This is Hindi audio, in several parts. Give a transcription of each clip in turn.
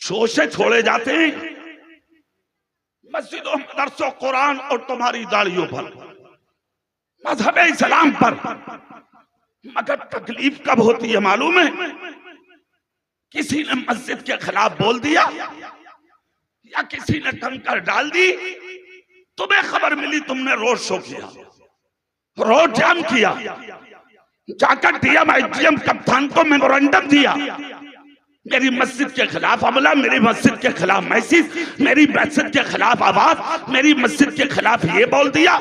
शोशे छोड़े जाते हैं मस्जिदों, मदरसों, कुरान और तुम्हारी दाढ़ियों पर, मजहब इस्लाम पर। मगर तकलीफ कब होती है मालूम है? किसी ने मस्जिद के खिलाफ बोल दिया या किसी ने कंकर डाल दी, तुम्हें खबर मिली, तुमने रोड शो किया, रोड जाम किया, जाकर डीएम आईजीएम कप्तान को मेमोरेंडम दिया, मेरी मस्जिद के खिलाफ हमला, मेरी मस्जिद के खिलाफ मैसेज, मेरी मस्जिद के खिलाफ आवाज, मेरी मस्जिद के खिलाफ ये बोल दिया।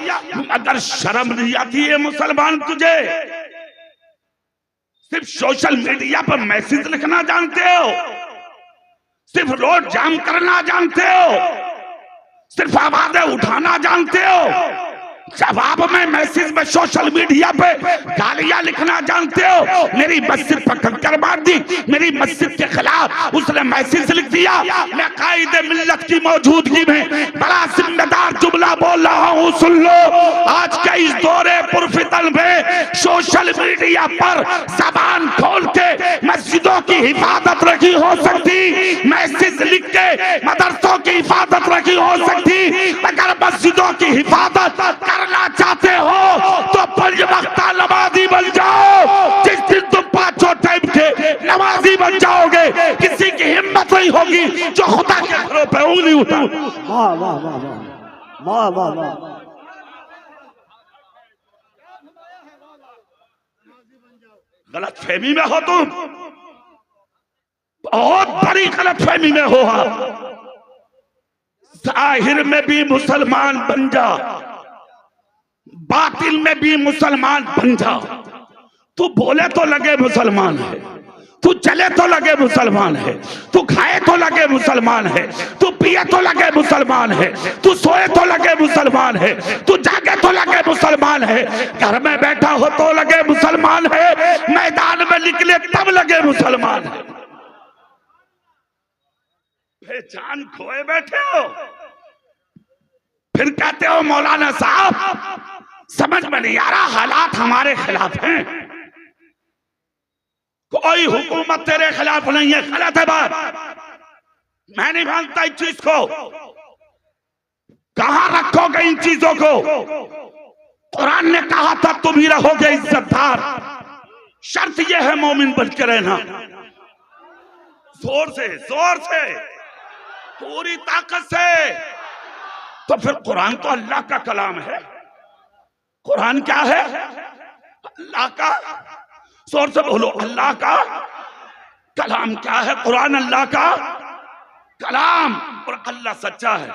अगर शर्म नहीं आती है मुसलमान तुझे? सिर्फ सोशल मीडिया पर मैसेज लिखना जानते हो, सिर्फ रोड जाम करना जानते हो, सिर्फ आवाजें उठाना जानते हो, जवाब में मैसेज में सोशल मीडिया पे गालियां लिखना जानते हो। मेरी मस्जिद पर कंकर मार दी, मेरी मस्जिद के खिलाफ उसने मैसेज लिख दिया। मैं कायदे मिल्लत की मौजूदगी में बड़ा जिम्मेदार जुमला बोल रहा हूँ, सुन लो। आज के इस दौरे पुरफितन में सोशल मीडिया पर जबान खोल के मस्जिदों की हिफाजत रखी हो सकती, मैसेज लिख के मदरसों की हिफाजत रखी हो सकती। अगर मस्जिदों की हिफाजत करना चाहते हो तो 5 वक्त नमाजी बन जाओ। जिस दिन तुम 5 टाइम के नमाजी बन जाओगे, किसी की हिम्मत नहीं होगी जो खुदा के घरों पे उंगली उठा। वाह वाह वाह वाह वाह वाह। गलत फहमी में हो तुम, बहुत बड़ी गलत फहमी में हो। जाहिर में भी मुसलमान बन जा, बातिल में भी मुसलमान बन जा। तू बोले तो लगे मुसलमान है, तू चले तो लगे मुसलमान है, तू खाए तो लगे मुसलमान है, तू पिए तो लगे मुसलमान है, तू सोए तो लगे मुसलमान है, तू जागे तो लगे मुसलमान है, घर में बैठा हो तो लगे मुसलमान है, मैदान में निकले तब लगे मुसलमान है। पहचान खोए बैठे हो, फिर कहते हो मौलाना साहब समझ में नहीं आ रहा, हालात हमारे खिलाफ हैं। कोई हुकूमत तेरे खिलाफ नहीं है, गलत है बात। मैं नहीं मानता इस चीज को। कहां रखोगे इन चीजों को? कुरान ने कहा था तुम ही रहोगे इज्जतदार। शर्त यह है मोमिन बन के रहना। जोर से पूरी ताकत से। तो फिर कुरान तो अल्लाह का कलाम है। कुरान क्या है? अल्लाह का, जोर से बोलो, अल्लाह का कलाम। क्या है कुरान? अल्लाह का कलाम। और अल्लाह सच्चा है।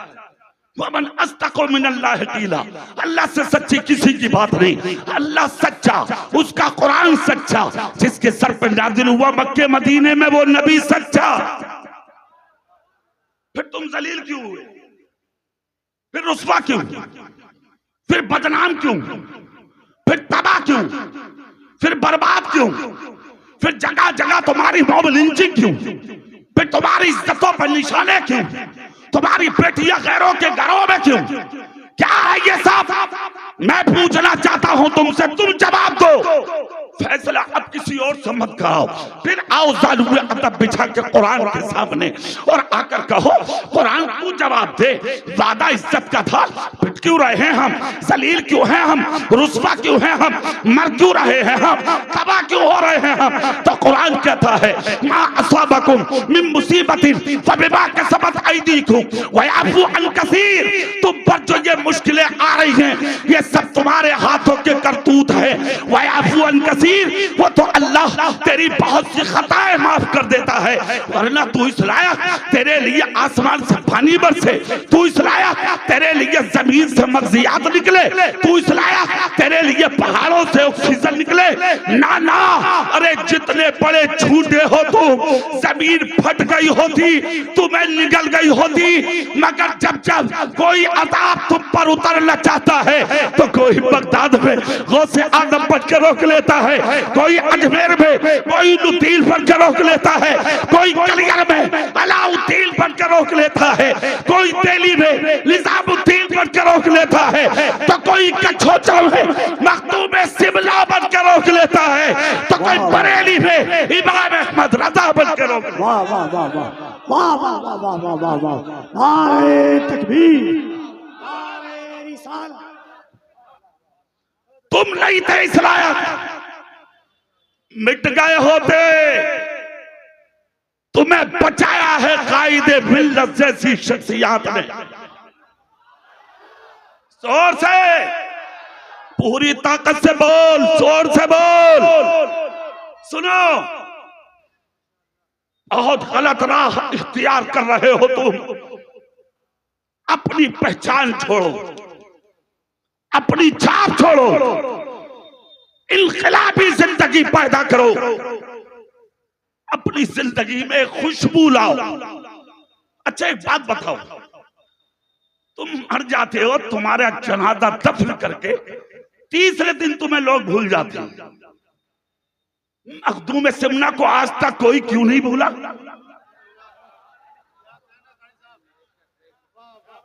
वमन अस्दक़ु मिनल्लाहि क़ीला, अल्लाह से सच्ची किसी की बात नहीं। अल्लाह सच्चा, उसका कुरान सच्चा, जिसके सर पर नाज़िल हुआ मक्के मदीने में वो नबी सच्चा। फिर तुम जलील क्यों हुए? फिर रुस्वा क्यों? फिर बदनाम क्यों? फिर तबाह क्यों? फिर बर्बाद क्यों? फिर जगह जगह तुम्हारी मॉब लिंचिंग क्यों? फिर तुम्हारी इज्जतों पर निशाने क्यों? तुम्हारी बेटियां गैरों के घरों में क्यों? क्या है ये सब? मैं पूछना चाहता हूं तुमसे, तुम जवाब दो। फैसला अब किसी और से मत कराओ। फिर आओ जालूए अदब बिछा के कुरान के सामने और आकर कहो कुरान तू जवाब दे। वादा इज्जत का था, पिट क्यों रहे हैं हम? जलील क्यों हैं हम? रुस्वा क्यों हैं हम? मर क्यों रहे हैं हम? तबाह क्यों हो रहे हैं हम? तो कुरान कहता है मा असाबकुम मिन मुसीबतिन फबिमा कसबत अयदीकुम व याफू अन कसीर। तुम पर जो ये मुश्किलें आ रही हैं ये सब तुम्हारे हाथों के करतूत है। व याफू अन कसीर, वो तो अल्लाह तेरी बहुत सी खताएं माफ कर देता है। वरना तू इस लायक तेरे लिए आसमान से पानी बरसे, तू इस लायक तेरे लिए जमीन से मगजियात निकले, तू इस लायक तेरे लिए पहाड़ों से ऑक्सीजन निकले। ना ना, अरे जितने बड़े झूठे हो तुम, जमीन फट गई होती, तुम्हें निगल गई होती। मगर जब जब कोई अजाब तुम पर उतरना चाहता है तो कोई बगदाद में गौसे आदम बन के रोक लेता है, कोई अजमेर में कोई नुतील बन के रोक लेता है, कोई कलियर में अलाउद्दीन बन के के रोक लेता है, कोई दिल्ली में निजामुद्दीन बन के रोक लेता है, तो कोई कठोचर में मखदूम शिमला बन के रोक लेता है, तो कोई बरेली में इमाम अहमद रजा बन के रोक लेता है। वाह वाह वाह वाह वाह वाह वाह वाह वाह वाह वाह, नारे तकबीर, नारे रिसालत। तुम नहीं थे इस लायक, मिट गए होते, तुम्हें बचाया है कायदे मिल्लत जैसी शख्सियत ने। जोर से, पूरी ताकत से बोल, जोर से बोल। सुनो, बहुत गलत राह इख्तियार कर रहे हो तुम। अपनी पहचान छोड़ो, अपनी छाप छोड़ो, इनकलाबी जिंदगी पैदा करो, अपनी जिंदगी में खुशबू लाओ। अच्छा एक बात बताओ, तुम मर जाते हो, तुम्हारा जनाजा दफन करके तीसरे दिन तुम्हें लोग भूल जाते हैं। मखदूम शिमला को आज तक कोई क्यों नहीं भूला?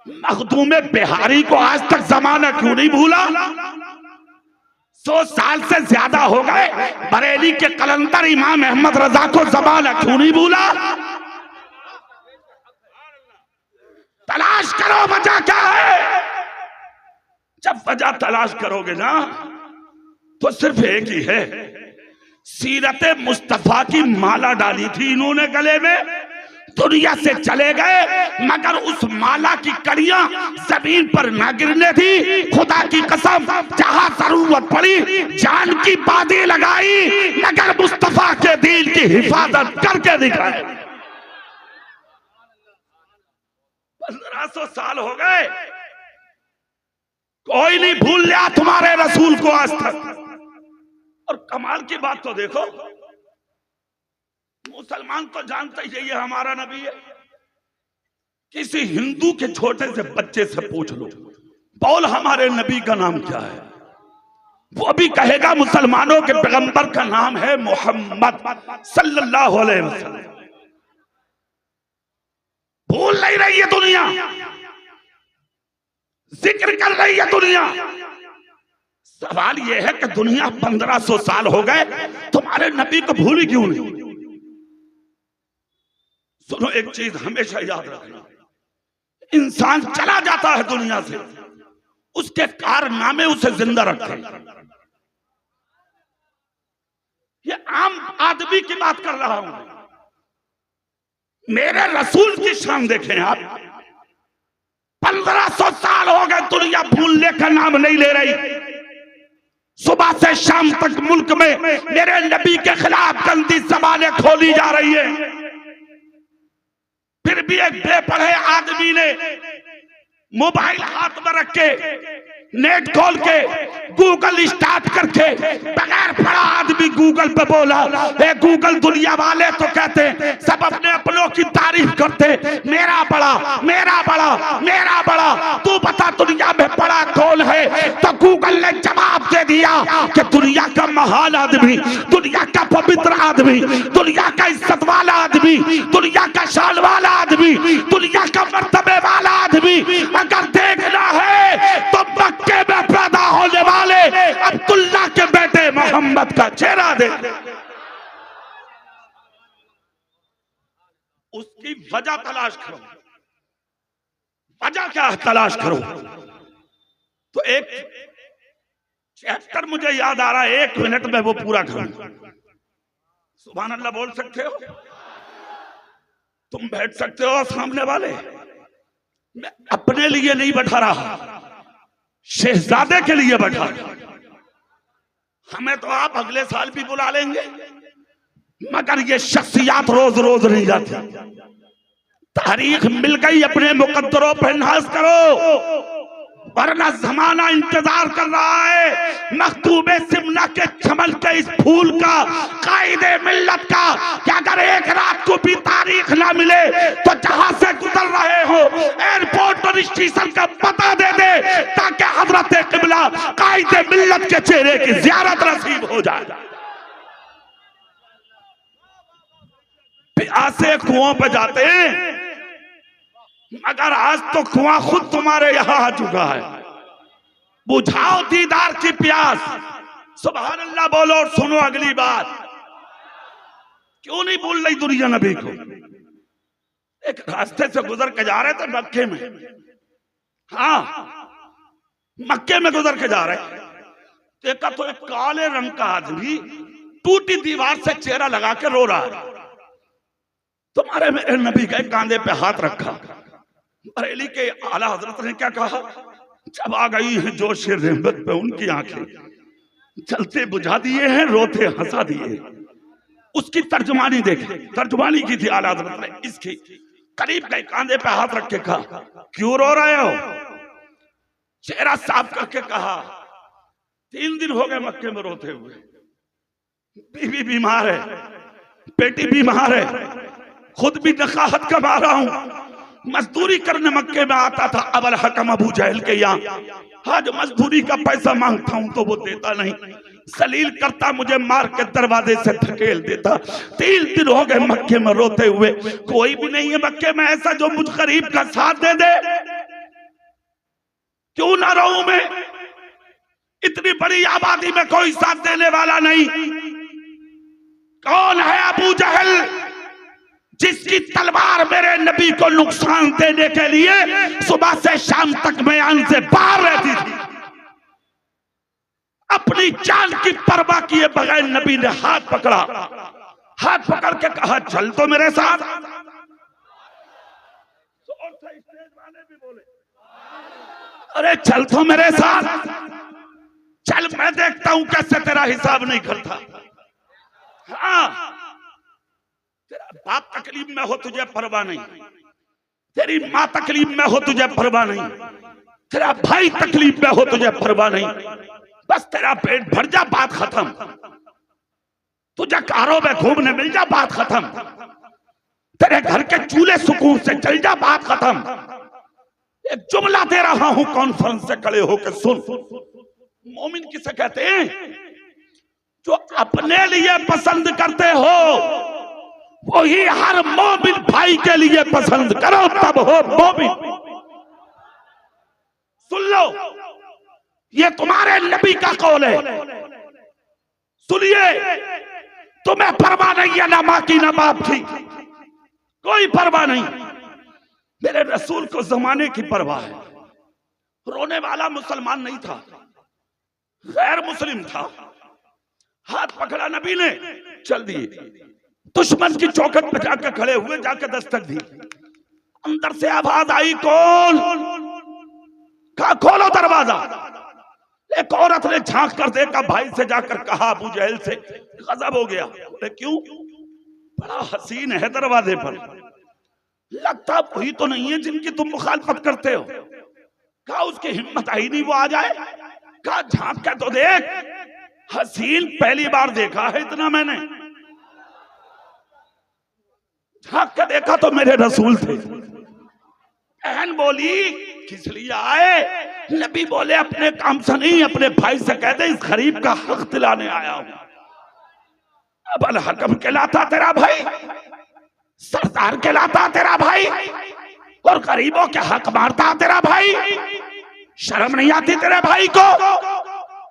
मखदूम बिहारी को आज तक जमाना क्यों नहीं भूला? 100 साल से ज्यादा हो गए, बरेली के कलंदर इमाम अहमद रजा को जमाना क्यों नहीं भूला? तलाश करो वजह क्या है। जब वजह तलाश करोगे ना तो सिर्फ एक ही है, सीरत मुस्तफा की माला डाली थी इन्होंने गले में, दुनिया से चले गए, मगर उस माला की कड़ियां जमीन पर न गिरने थी। खुदा की कसम, जहां जरूरत पड़ी जान की बाजी लगाई, मगर मुस्तफा के दीन की हिफाजत करके दिखाए। 1500 साल हो गए, कोई नहीं भूल लिया तुम्हारे रसूल को आज तक। और कमाल की बात तो देखो, मुसलमान तो जानते ही ये हमारा नबी है। किसी हिंदू के छोटे से बच्चे से पूछ लो, बोल हमारे नबी का नाम क्या है, वो भी कहेगा मुसलमानों के पैगंबर का नाम है मोहम्मद सल्लल्लाहु अलैहि वसल्लम। भूल नहीं रही है दुनिया, जिक्र कर रही है दुनिया। सवाल यह है कि दुनिया 1500 साल हो गए, तुम्हारे नबी को भूली क्यों नहीं? सुनो, एक चीज हमेशा याद रखना, इंसान चला जाता है दुनिया से, उसके कारनामे उसे जिंदा रखते हैं। ये आम आदमी की बात कर रहा हूं, मेरे रसूल की शान देखें आप। 1500 साल हो गए, दुनिया भूलने का नाम नहीं ले रही। सुबह से शाम तक मुल्क में मेरे नबी के खिलाफ गंदी ज़बानें खोली जा रही है, फिर भी एक बेपढ़े आदमी ने मोबाइल हाथ में रख के, नेट खोल के, गूगल स्टार्ट करके, बगैर पढ़ा आदमी गूगल पे बोला, ए गूगल, दुनिया वाले तो कहते सब अपने अपनों की तारीफ करते, मेरा बड़ा, मेरा बड़ा, मेरा बड़ा, तू बता दुनिया में बड़ा कौन है? तो गूगल ने जवाब दे दिया कि दुनिया का महान आदमी, दुनिया का पवित्र आदमी, दुनिया का इज्जत वाला आदमी, दुनिया का शान वाला आदमी, दुनिया का मर्तबे वाला आदमी अगर देखना है तो मक्के में पैदा होने वाले अब्दुल्ला के बेटे मोहम्मद का चेहरा दे। उसकी वजह तलाश करो, वजह क्या है तलाश करो। तो एक चैप्टर मुझे याद आ रहा है, 1 मिनट में वो पूरा करूं। सुभान अल्लाह बोल सकते हो? तुम बैठ सकते हो सामने वाले? मैं अपने लिए नहीं बैठा रहा, शहजादे के लिए बैठा। हमें तो आप अगले साल भी बुला लेंगे, मगर ये शख्सियात रोज रोज नहीं जाती। तारीख मिल गई, अपने मुकद्दरों पर नाज करो, वरना जमाना इंतजार कर रहा है मखदूम शिमला के चमन के इस फूल का, कायदे मिल्लत का, कि अगर एक रात को भी तारीख ना मिले तो जहां से गुजर रहे हो एयरपोर्ट और स्टेशन का पता दे दे, ताकि हजरत किबला कायदे मिल्लत के चेहरे की ज़ियारत नसीब हो जाए। प्यासे कुओं पे जाते हैं, मगर आज तो कुआं खुद तुम्हारे यहां आ चुका है। बुझाओ दीदार की प्यास। सुभान अल्लाह बोलो और सुनो अगली बात। क्यों नहीं बोल रही दुनिया नबी को? एक रास्ते से गुजर के जा रहे थे मक्के में, हाँ मक्के में गुजर के जा रहे, देखा तो एक काले रंग का आदमी टूटी दीवार से चेहरा लगा के रो रहा है। तुम्हारे मेरे नबी के कांधे पे हाथ रखा। बरेली के आला हजरत ने क्या कहा? जब आ गई है जोश रहमत पे उनकी आंखें, चलते बुझा दिए हैं, रोते हंसा दिए। उसकी तर्जुमानी देखे, तर्जुमानी की थी आला हजरत ने इसकी। करीब गए, कांधे पे हाथ रख के कहा, क्यों रो रहे हो? चेहरा साफ करके कहा, 3 दिन हो गए मक्के में रोते हुए। बीवी बीमार है, बेटी बीमार है, खुद भी नकाहत कमा रहा हूं। मजदूरी करने मक्के में आता था अबल हकम अबू जहल के यहाँ। आज मजदूरी का पैसा मांगता हूं तो वो देता नहीं, सलील करता, मुझे मार के दरवाजे से धकेल देता। 3 दिन हो गए मक्के में रोते हुए। कोई भी नहीं है मक्के में ऐसा जो मुझ गरीब का साथ दे दे। क्यों ना रहूं मैं? इतनी बड़ी आबादी में कोई साथ देने वाला नहीं। कौन है अबू जहल जिसकी तलवार मेरे नबी को नुकसान देने के लिए सुबह से शाम तक मैदान से बाहर रहती थी? अपनी जान की परवाह किए बगैर नबी ने हाथ पकड़ा, हाथ पकड़ के कहा, चल तो मेरे साथ। भी बोले, अरे चल तो मेरे साथ, चल मैं देखता हूं कैसे तेरा हिसाब नहीं करता। हाँ, तेरा बाप तकलीफ में हो तुझे परवाह नहीं, तेरी माँ तकलीफ में हो तुझे परवाह नहीं, तेरा भाई तकलीफ में हो तुझे परवाह नहीं। बस तेरा पेट भर जा, बात खत्म। तुझे कारों में घूमने मिल जा, बात खत्म। तेरे घर के चूल्हे सुकून से चल जा, बात खत्म। एक जुमला दे रहा हूं, कॉन्फ्रेंस से खड़े होकर सुन। मोमिन किसे कहते हैं? जो अपने लिए पसंद करते हो वही हर मोमिन भाई के लिए पसंद करो, तब हो मोमिन। सुन लो, ये तुम्हारे नबी का कौल है। सुनिए, तुम्हें परवाह नहीं है ना माँ की ना बाप की, कोई परवाह नहीं। मेरे रसूल को जमाने की परवाह है। रोने वाला मुसलमान नहीं था, गैर मुस्लिम था। हाथ पकड़ा नबी ने, चल दिए। दुश्मन की चौखट पे जाकर खड़े हुए, जाकर दस्तक दी। अंदर से आवाज आई, कौन? कहा, खोलो दरवाजा। एक औरत ने झांक कर देखा, भाई से जाकर कहा अबू जहल से, गजब हो गया। बोले क्यों? बड़ा हसीन है दरवाजे पर, लगता वही तो नहीं है जिनकी तुम मुखालफत करते हो। कहा उसकी हिम्मत आई नहीं वो आ जाए। कहा झांक के तो देख, हसीन पहली बार देखा है इतना मैंने। झांक के देखा तो मेरे रसूल थे। बहन बोली, किस लिए आए? नबी बोले, अपने काम से नहीं, अपने भाई से कह दे इस गरीब का हक दिलाने आया हूं। अब अल हकम कहलाता तेरा भाई, सरदार कहलाता तेरा भाई, और गरीबों के हक मारता तेरा भाई। शर्म नहीं आती तेरे भाई को?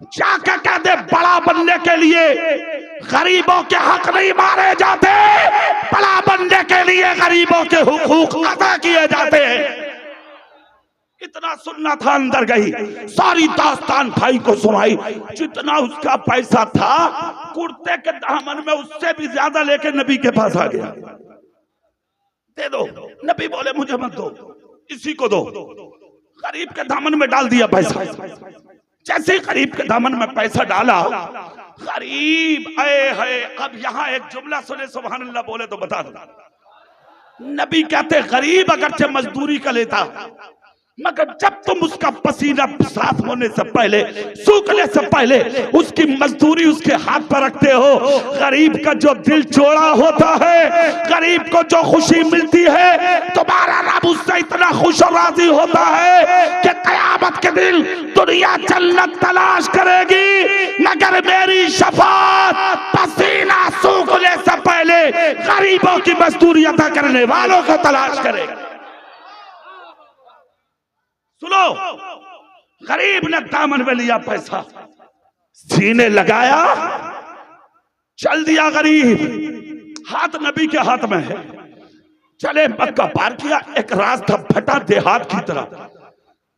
जाकर कह दे, बड़ा बनने के लिए गरीबों के हक नहीं मारे जाते, बड़ा बनने के लिए गरीबों के हुकूक अदा किए जाते हैं। इतना सुनना था, अंदर गई, सारी दास्तान भाई को सुनाई। जितना उसका पैसा था कुर्ते के दामन में उससे भी ज्यादा लेके नबी के पास आ गया। दे दो। नबी बोले मुझे मत दो, इसी को दो। गरीब के दामन में डाल दिया पैसा। जैसे गरीब के दामन में पैसा डाला, गरीब आए है। अब यहाँ एक जुमला सुने, सुभान अल्लाह बोले तो बता दो। नबी कहते, गरीब अगरचे मजदूरी का लेता, मगर जब तुम उसका पसीना साफ होने से पहले, सूखने से पहले उसकी मजदूरी उसके हाथ पर रखते हो, गरीब का जो दिल चौड़ा होता है, गरीब को जो खुशी मिलती है, तुम्हारा रब उससे इतना खुश और राजी होता है कि कयामत के दिन दुनिया जन्नत तलाश करेगी, मगर मेरी शफाअत पसीना सूखने से पहले गरीबों की मजदूरी अदा करने वालों को तलाश करेगी। सुनो, गरीब ने दामन में लिया पैसा, सीने लगाया, चल दिया गरीब, हाथ नबी के हाथ में है, चले मक्का पार किया। एक रास्ता फटा देहात की तरफ,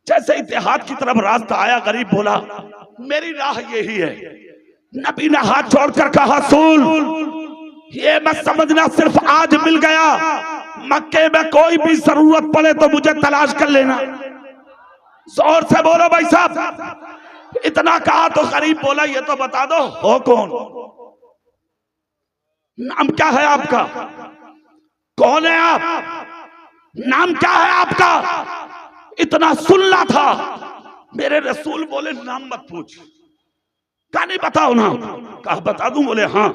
जैसे ही देहात की तरफ रास्ता आया, गरीब बोला मेरी राह यही है। नबी ने हाथ जोड़कर कहा सुन, ये मत समझना सिर्फ आज मिल गया, मक्के में कोई भी जरूरत पड़े तो मुझे तलाश कर लेना। जोर से बोलो भाई साहब। इतना कहा तो गरीब बोला ये तो बता दो हो कौन, नाम क्या है आपका, कौन है आप, नाम क्या है आपका। इतना सुनना था। मेरे रसूल बोले नाम मत पूछ। कहा नहीं बताओ नाम। कहा बता दूं। बोले हाँ।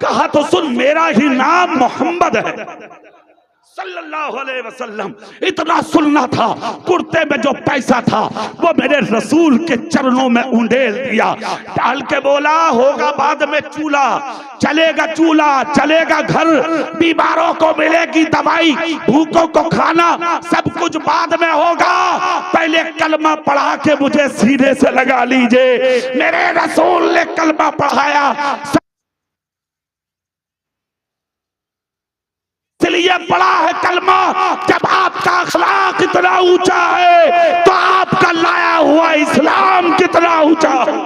कहा तो सुन, मेरा ही नाम मोहम्मद है सल्लल्लाहु अलैहि वसल्लम। इतना सुनना था। कुर्ते में जो पैसा था वो मेरे रसूल के चरणों में उंडेल दिया, डाल के बोला होगा बाद में चूल्हा, चलेगा चूल्हा, चलेगा घर, बीमारों को मिलेगी दवाई, भूखों को खाना, सब कुछ बाद में होगा, पहले कलमा पढ़ा के मुझे सीने से लगा लीजिए। मेरे रसूल ने कलमा पढ़ाया, इसलिए पढ़ा है कलमा। जब आपका अखलाक इतना ऊंचा है तो आपका लाया हुआ इस्लाम कितना ऊंचा है।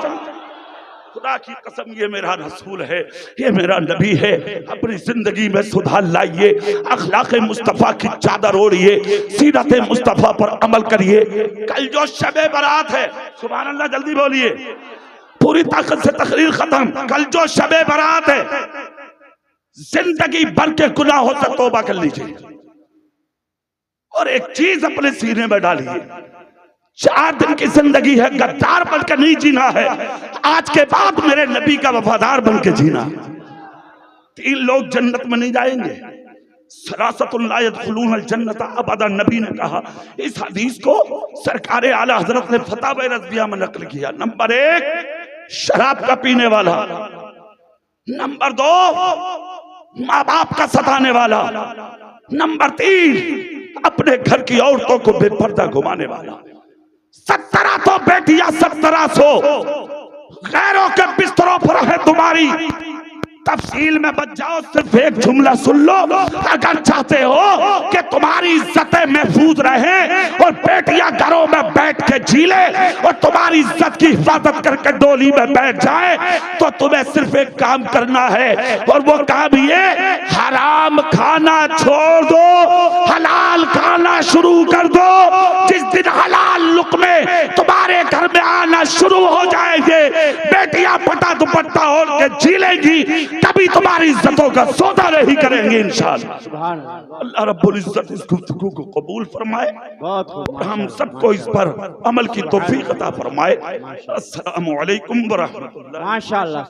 खुदा की कसम ये मेरा रसूल है, ये मेरा नबी है। अपनी जिंदगी में सुधार लाइए, अखलाक मुस्तफा की चादर ओढ़िए, सीरत मुस्तफा पर अमल करिए। कल जो शबे बारात है, सुभान अल्लाह, जल्दी बोलिए, पूरी ताकत से तकरीर खत्म। कल जो शबे बारात है, जिंदगी भर के गुनाहों से तौबा कर लीजिए और एक चीज अपने सीने में डालिए, 4 दिन की जिंदगी है, गद्दार बनकर नहीं जीना है। आज के बाद मेरे नबी का वफादार बन के जीना। 3 लोग जन्नत में नहीं जाएंगे, सरासतुल ला यदखुलूनल जन्नत अबदा। नबी ने कहा। इस हदीस को सरकार आला हजरत ने फतवा रज़विया में नकल किया। नंबर 1 शराब का पीने वाला, नंबर 2 माँ बाप का सताने वाला, नंबर 3 अपने घर की औरतों को बेपर्दा घुमाने वाला। 17 तो बेटियां 1700 गैरों के बिस्तरों पर है तुम्हारी। तफसील में बच जाओ, सिर्फ एक जुमला सुन लो। अगर चाहते हो कि तुम्हारी इज्जतें महफूज रहें और बेटियां घरों में बैठ के जी ले और तुम्हारी इज्जत की हिफाजत करके डोली में बैठ जाए, तो तुम्हें सिर्फ एक काम करना है, और वो काम ये, हराम खाना छोड़ दो, हलाल खाना शुरू कर दो। जिस दिन हलाल लुक़मे तुम्हारे घर में आना शुरू हो जाएंगे, बेटियां पटा दुपट्टा ओढ़ के जी लेंगी, कभी तुम्हारी इज्जतों का सौदा नहीं करेंगे इंशाअल्लाह। अल्लाह रब्बुल इज्जत इस गुफ्तगू को कबूल फरमाए और हम सबको इस पर अमल की तौफीक अता फरमाए। अस्सलामु अलैकुम व रहमतुल्लाह। माशाअल्लाह।